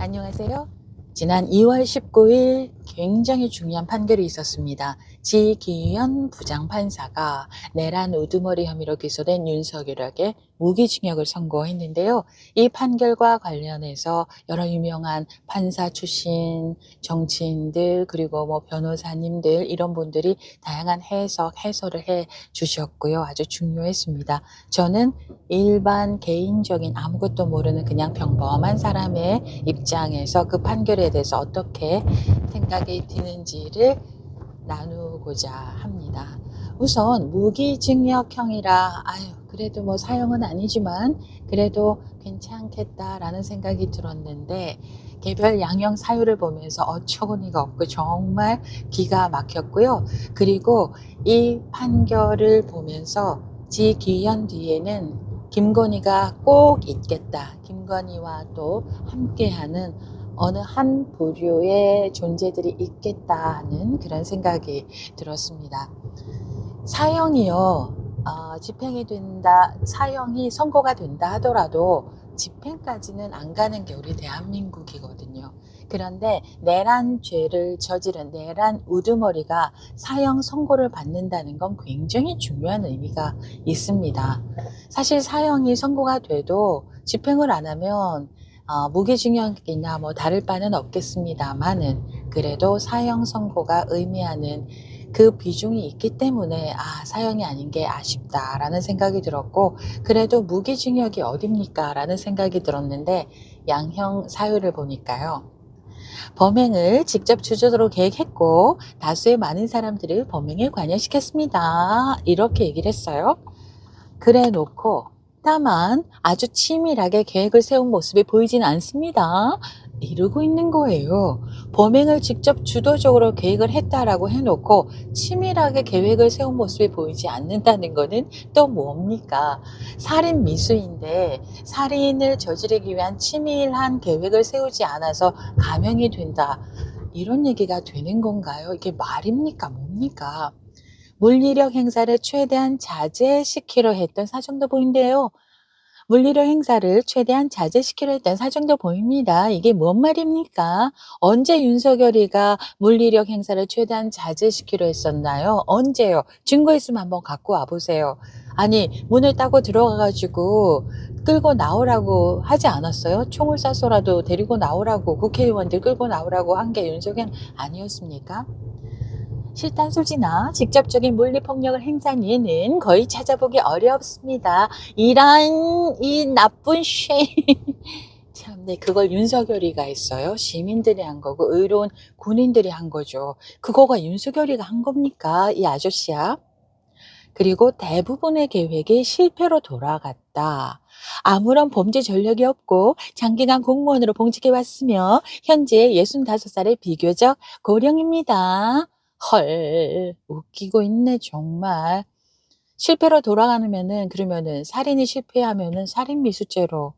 안녕하세요. 지난 2월 19일 굉장히 중요한 판결이 있었습니다. 지기현 부장판사가 내란 우두머리 혐의로 기소된 윤석열에게 무기징역을 선고했는데요. 이 판결과 관련해서 여러 유명한 판사 출신 정치인들 그리고 변호사님들 이런 분들이 다양한 해설을 해 주셨고요. 아주 중요했습니다. 저는 일반 개인적인 아무것도 모르는 그냥 평범한 사람의 입장에서 그 판결에 대해서 어떻게 생각이 드는지를 나누고자 합니다. 우선 무기징역형이라 그래도 사형은 아니지만 그래도 괜찮겠다라는 생각이 들었는데 개별 양형 사유를 보면서 어처구니가 없고 정말 기가 막혔고요. 그리고 이 판결을 보면서 지기현 뒤에는 김건희가 꼭 있겠다. 김건희와 또 함께하는 어느 한 부류의 존재들이 있겠다 하는 그런 생각이 들었습니다. 사형이요. 집행이 된다, 사형이 선고가 된다 하더라도 집행까지는 안 가는 게 우리 대한민국이거든요. 그런데 내란죄를 저지른 내란 우두머리가 사형 선고를 받는다는 건 굉장히 중요한 의미가 있습니다. 사실 사형이 선고가 돼도 집행을 안 하면 무기징역이나 다를 바는 없겠습니다만은 그래도 사형 선고가 의미하는 그 비중이 있기 때문에 사형이 아닌 게 아쉽다라는 생각이 들었고 그래도 무기징역이 어딥니까 라는 생각이 들었는데 양형 사유를 보니까요. 범행을 직접 주도로 계획했고 다수의 많은 사람들을 범행에 관여시켰습니다. 이렇게 얘기를 했어요. 그래 놓고 다만 아주 치밀하게 계획을 세운 모습이 보이진 않습니다. 이러고 있는 거예요. 범행을 직접 주도적으로 계획을 했다라고 해놓고 치밀하게 계획을 세운 모습이 보이지 않는다는 거는 또 뭡니까? 살인 미수인데 살인을 저지르기 위한 치밀한 계획을 세우지 않아서 감형이 된다. 이런 얘기가 되는 건가요? 이게 말입니까? 뭡니까? 물리력 행사를 최대한 자제시키려 했던 사정도 보인대요. 물리력 행사를 최대한 자제시키려 했던 사정도 보입니다. 이게 뭔 말입니까? 언제 윤석열이가 물리력 행사를 최대한 자제시키려 했었나요? 언제요? 증거 있으면 한번 갖고 와보세요. 아니, 문을 따고 들어가가지고 끌고 나오라고 하지 않았어요? 총을 쏴서라도 데리고 나오라고 국회의원들 끌고 나오라고 한 게 윤석열 아니었습니까? 실탄 소지나 직접적인 물리폭력을 행사한 예는 거의 찾아보기 어렵습니다. 이런 이 나쁜 참, 네, 그걸 윤석열이가 했어요. 시민들이 한 거고 의로운 군인들이 한 거죠. 그거가 윤석열이가 한 겁니까? 이 아저씨야. 그리고 대부분의 계획이 실패로 돌아갔다. 아무런 범죄 전력이 없고 장기간 공무원으로 봉직해왔으며 현재 65살의 비교적 고령입니다. 헐, 웃기고 있네 정말. 실패로 돌아가면은 그러면은 살인이 실패하면은 살인 미수죄로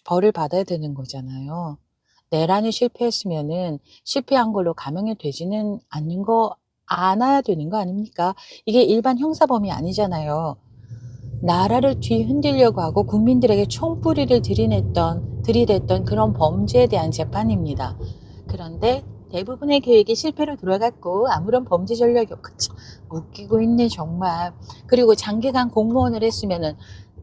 벌을 받아야 되는 거잖아요. 내란이 실패했으면은 실패한 걸로 감형이 되지는 않아야 되는 거 아닙니까? 이게 일반 형사범이 아니잖아요. 나라를 뒤흔들려고 하고 국민들에게 총뿌리를 들이댔던 그런 범죄에 대한 재판입니다. 그런데 대부분의 계획이 실패로 돌아갔고 아무런 범죄 전력이 없고 웃기고 있네 정말. 그리고 장기간 공무원을 했으면은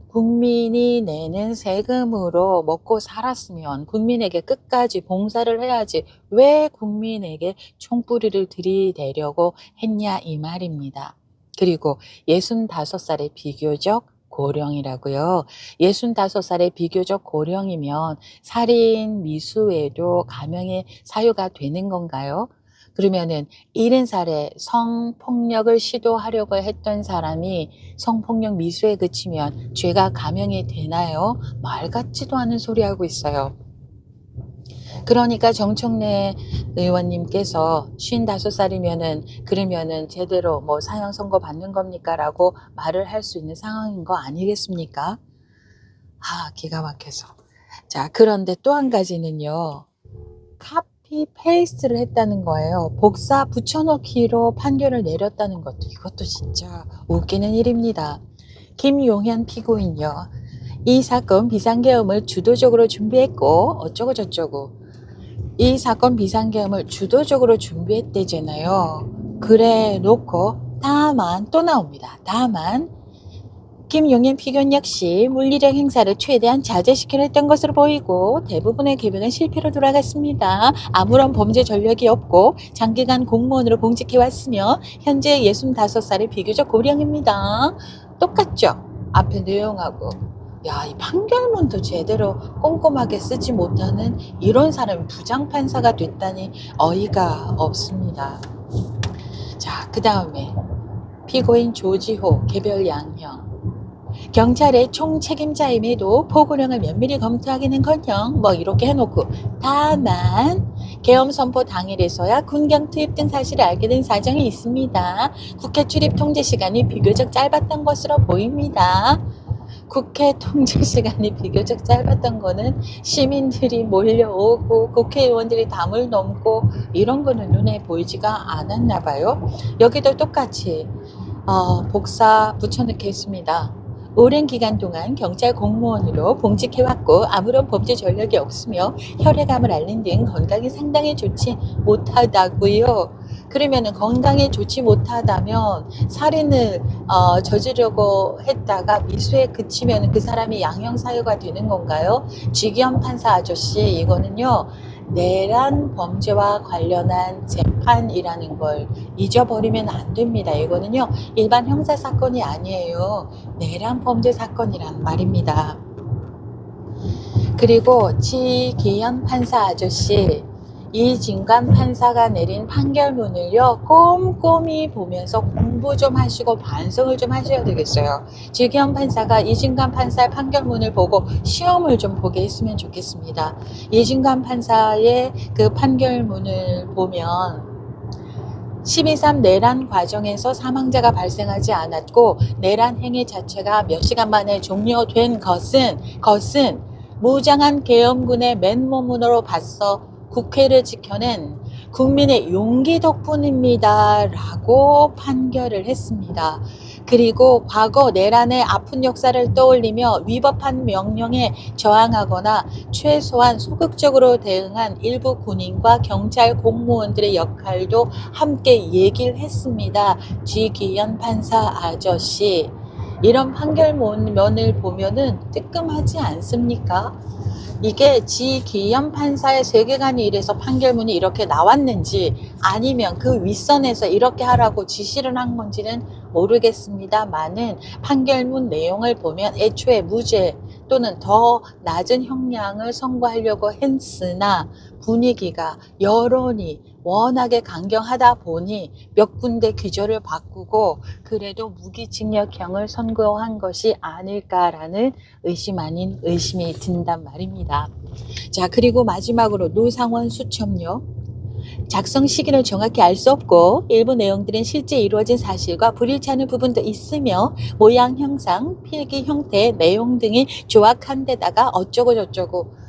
국민이 내는 세금으로 먹고 살았으면 국민에게 끝까지 봉사를 해야지 왜 국민에게 총뿌리를 들이대려고 했냐 이 말입니다. 그리고 65살의 비교적 고령이라고요. 65살의 비교적 고령이면 살인 미수에도 감형의 사유가 되는 건가요? 그러면은 70살에 성폭력을 시도하려고 했던 사람이 성폭력 미수에 그치면 죄가 감형이 되나요? 말 같지도 않은 소리 하고 있어요. 그러니까 정청래 의원님께서 55살이면은 그러면은 제대로 사형 선고 받는 겁니까? 라고 말을 할 수 있는 상황인 거 아니겠습니까? 기가 막혀서. 자, 그런데 또 한 가지는요. 카피 페이스트를 했다는 거예요. 복사 붙여넣기로 판결을 내렸다는 것도 이것도 진짜 웃기는 일입니다. 김용현 피고인요. 이 사건 비상계엄을 주도적으로 준비했고 어쩌고 저쩌고. 이 사건 비상계엄을 주도적으로 준비했대잖아요. 그래 놓고 다만 또 나옵니다. 다만 김용현 피고인 역시 물리력 행사를 최대한 자제시키려 했던 것으로 보이고 대부분의 개명은 실패로 돌아갔습니다. 아무런 범죄 전력이 없고 장기간 공무원으로 봉직해왔으며 현재 65살의 비교적 고령입니다. 똑같죠? 앞에 내용하고. 야, 이 판결문도 제대로 꼼꼼하게 쓰지 못하는 이런 사람이 부장판사가 됐다니 어이가 없습니다. 자, 그 다음에 피고인 조지호 개별 양형. 경찰의 총책임자임에도 포고령을 면밀히 검토하기는커녕 뭐 이렇게 해놓고 다만 계엄 선포 당일에서야 군경 투입 등 사실을 알게 된 사정이 있습니다. 국회 출입 통제 시간이 비교적 짧았던 것으로 보입니다. 국회 통제 시간이 비교적 짧았던 거는 시민들이 몰려오고 국회의원들이 담을 넘고 이런 거는 눈에 보이지가 않았나 봐요. 여기도 똑같이 복사 붙여넣겠습니다. 오랜 기간 동안 경찰 공무원으로 봉직해왔고 아무런 범죄 전력이 없으며 혈액암을 앓는 등 건강이 상당히 좋지 못하다고요. 그러면은 건강이 좋지 못하다면 살인을 저지르려고 했다가 미수에 그치면 그 사람이 양형사유가 되는 건가요? 지기현 판사 아저씨, 이거는요 내란 범죄와 관련한 재판이라는 걸 잊어버리면 안 됩니다. 이거는요 일반 형사 사건이 아니에요. 내란 범죄 사건이란 말입니다. 그리고 지기현 판사 아저씨, 이진관 판사가 내린 판결문을요 꼼꼼히 보면서 공부 좀 하시고 반성을 좀 하셔야 되겠어요. 지기현 판사가 이진관 판사의 판결문을 보고 시험을 좀 보게 했으면 좋겠습니다. 이진관 판사의 그 판결문을 보면 12.3 내란 과정에서 사망자가 발생하지 않았고 내란 행위 자체가 몇 시간 만에 종료된 것은 무장한 계엄군의 맨몸으로 봤어 국회를 지켜낸 국민의 용기 덕분입니다 라고 판결을 했습니다. 그리고 과거 내란의 아픈 역사를 떠올리며 위법한 명령에 저항하거나 최소한 소극적으로 대응한 일부 군인과 경찰 공무원들의 역할도 함께 얘기를 했습니다. 지기현 판사 아저씨, 이런 판결문을 보면은 뜨끔하지 않습니까? 이게 지기현 판사의 세계관이 이래서 판결문이 이렇게 나왔는지 아니면 그 윗선에서 이렇게 하라고 지시를 한 건지는 모르겠습니다만은 판결문 내용을 보면 애초에 무죄 또는 더 낮은 형량을 선고하려고 했으나 분위기가 여론이 워낙에 강경하다 보니 몇 군데 규정을 바꾸고 그래도 무기징역형을 선고한 것이 아닐까라는 의심 아닌 의심이 든단 말입니다. 자, 그리고 마지막으로 노상원 수첩료. 작성 시기를 정확히 알 수 없고 일부 내용들은 실제 이루어진 사실과 불일치 않은 부분도 있으며 모양 형상, 필기 형태, 내용 등이 조악한 데다가 어쩌고 저쩌고.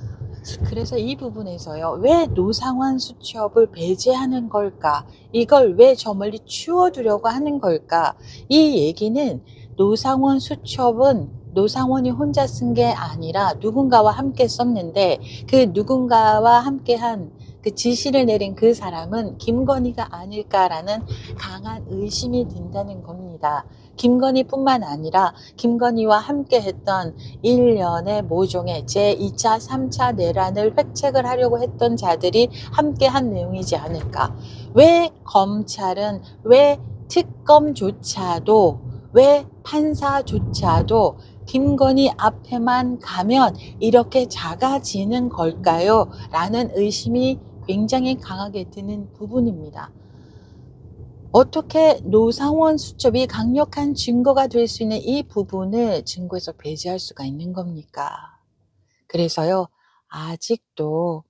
그래서 이 부분에서요 왜 노상원 수첩을 배제하는 걸까, 이걸 왜 저 멀리 치워두려고 하는 걸까. 이 얘기는 노상원 수첩은 노상원이 혼자 쓴 게 아니라 누군가와 함께 썼는데 그 누군가와 함께한 그 지시를 내린 그 사람은 김건희가 아닐까라는 강한 의심이 든다는 겁니다. 김건희뿐만 아니라 김건희와 함께 했던 일련의 모종의 제2차, 3차 내란을 획책을 하려고 했던 자들이 함께한 내용이지 않을까. 왜 검찰은, 왜 특검조차도, 왜 판사조차도 김건희 앞에만 가면 이렇게 작아지는 걸까요? 라는 의심이 굉장히 강하게 드는 부분입니다. 어떻게 노상원 수첩이 강력한 증거가 될 수 있는 이 부분을 증거에서 배제할 수가 있는 겁니까? 그래서요, 아직도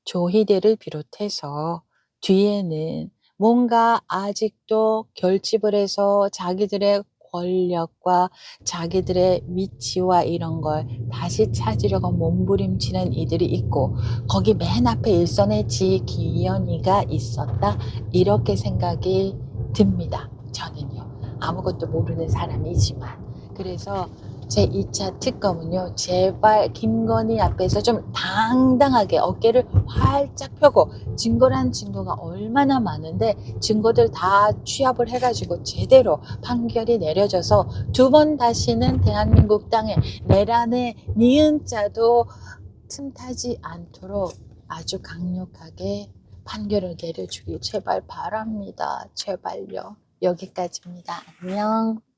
조희대를 비롯해서 뒤에는 뭔가 아직도 결집을 해서 자기들의 권력과 자기들의 위치와 이런 걸 다시 찾으려고 몸부림치는 이들이 있고 거기 맨 앞에 일선에 지기현이가 있었다, 이렇게 생각이 듭니다. 저는요 아무것도 모르는 사람이지만. 그래서 제2차 특검은요, 제발 김건희 앞에서 좀 당당하게 어깨를 활짝 펴고 증거란 증거가 얼마나 많은데 증거들 다 취합을 해가지고 제대로 판결이 내려져서 두 번 다시는 대한민국 땅에 내란의 니은자도 틈타지 않도록 아주 강력하게 판결을 내려주길 제발 바랍니다. 제발요. 여기까지입니다. 안녕.